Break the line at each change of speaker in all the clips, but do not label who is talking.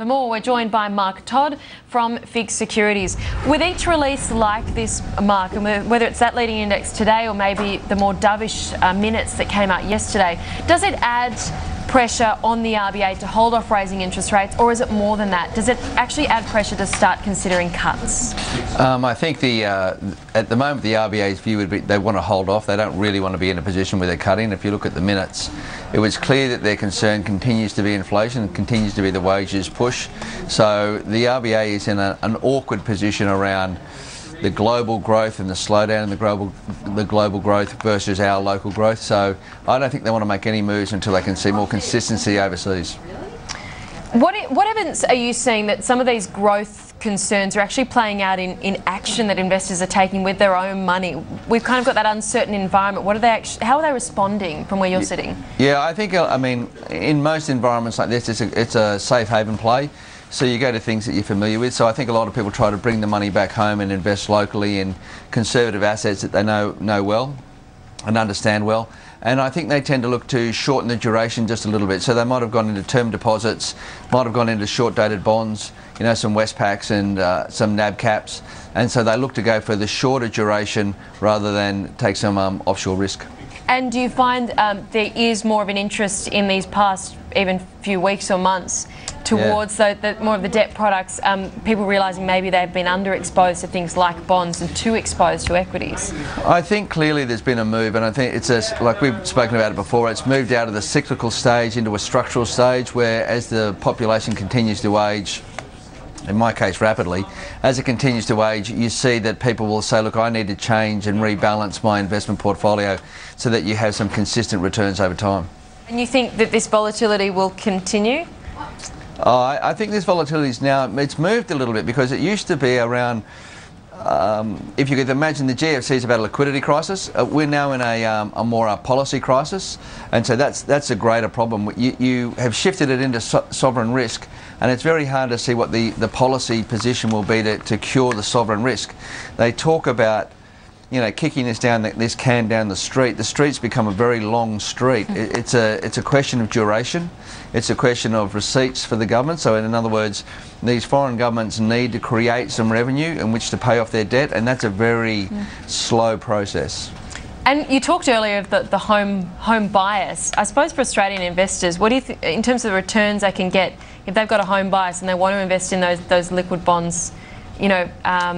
For more, we're joined by Mark Todd from FIIG Securities. With each release like this, Mark, and whether it's that leading index today or maybe the more dovish minutes that came out yesterday, does it add pressure on the RBA to hold off raising interest rates, or is it more than that? Does it actually add pressure to start considering cuts?
I think at the moment the RBA's view would be they want to hold off. They don't really want to be in a position where they're cutting. If you look at the minutes, it was clear that their concern continues to be inflation, continues to be the wages push. So the RBA is in an awkward position around the global growth and the slowdown in the global growth versus our local growth. So I don't think they want to make any moves until they can see more consistency overseas.
What evidence are you seeing that some of these growth concerns are actually playing out in action that investors are taking with their own money? We've kind of got that uncertain environment. How are they responding from where you're sitting? Yeah,
I think, I mean, in most environments like this, it's a safe haven play. So you go to things that you're familiar with. So I think a lot of people try to bring the money back home and invest locally in conservative assets that they know well and understand well. And I think they tend to look to shorten the duration just a little bit. So they might have gone into term deposits, might have gone into short-dated bonds, you know, some Westpac's and some NAB caps. And so they look to go for the shorter duration rather than take some offshore risk.
And do you find there is more of an interest in these past even few weeks or months towards more of the debt products, people realising maybe they've been underexposed to things like bonds and too exposed to equities?
I think clearly there's been a move, and I think it's like we've spoken about it before, it's moved out of the cyclical stage into a structural stage where as the population continues to age, in my case rapidly, as it continues to age, you see that people will say, look, I need to change and rebalance my investment portfolio so that you have some consistent returns over time.
And you think that this volatility will continue?
I think this volatility is now, it's moved a little bit because it used to be around, if you could imagine the GFC is about a liquidity crisis, we're now in a more policy crisis, and so that's a greater problem. You have shifted it into sovereign risk, and it's very hard to see what the policy position will be to cure the sovereign risk. They talk about, you know, kicking this can down the street. The street's become a very long street. It's a question of duration. It's a question of receipts for the government. So in other words, these foreign governments need to create some revenue in which to pay off their debt, and that's a very slow process.
And you talked earlier of the home bias. I suppose for Australian investors, what do you think in terms of the returns they can get if they've got a home bias and they want to invest in those liquid bonds? You know,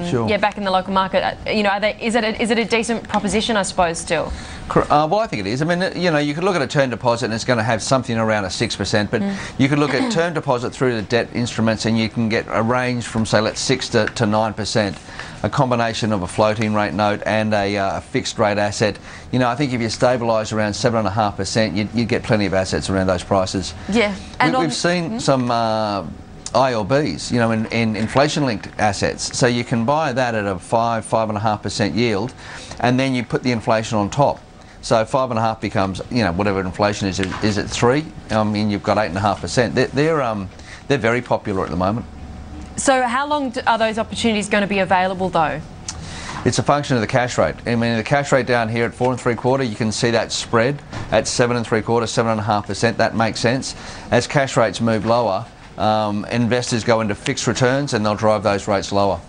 sure.
Back in the local market, you know, is it a decent proposition, I suppose, still?
Well, I think it is. I mean, you know, you could look at a term deposit and it's going to have something around a 6%, but you could look at term deposit through the debt instruments and you can get a range from, say, let's 6 to 9%, a combination of a floating rate note and a fixed rate asset. You know, I think if you stabilise around 7.5%, you'd get plenty of assets around those prices.
Yeah. And
we've seen some ILBs, you know, in inflation-linked assets. So you can buy that at a 5.5% yield, and then you put the inflation on top. So 5.5 becomes, you know, whatever inflation is at 3. I mean, you've got 8.5%. They're very popular at the moment.
So how long are those opportunities going to be available, though?
It's a function of the cash rate. I mean, the cash rate down here at 4.75, you can see that spread at 7.75, 7.5%. That makes sense. As cash rates move lower, investors go into fixed returns and they'll drive those rates lower.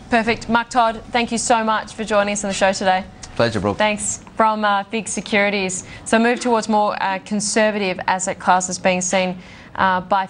Perfect. Mark Todd, thank you so much for joining us on the show today.
Pleasure, Brooke.
Thanks. From FIIG Securities. So move towards more conservative asset classes being seen by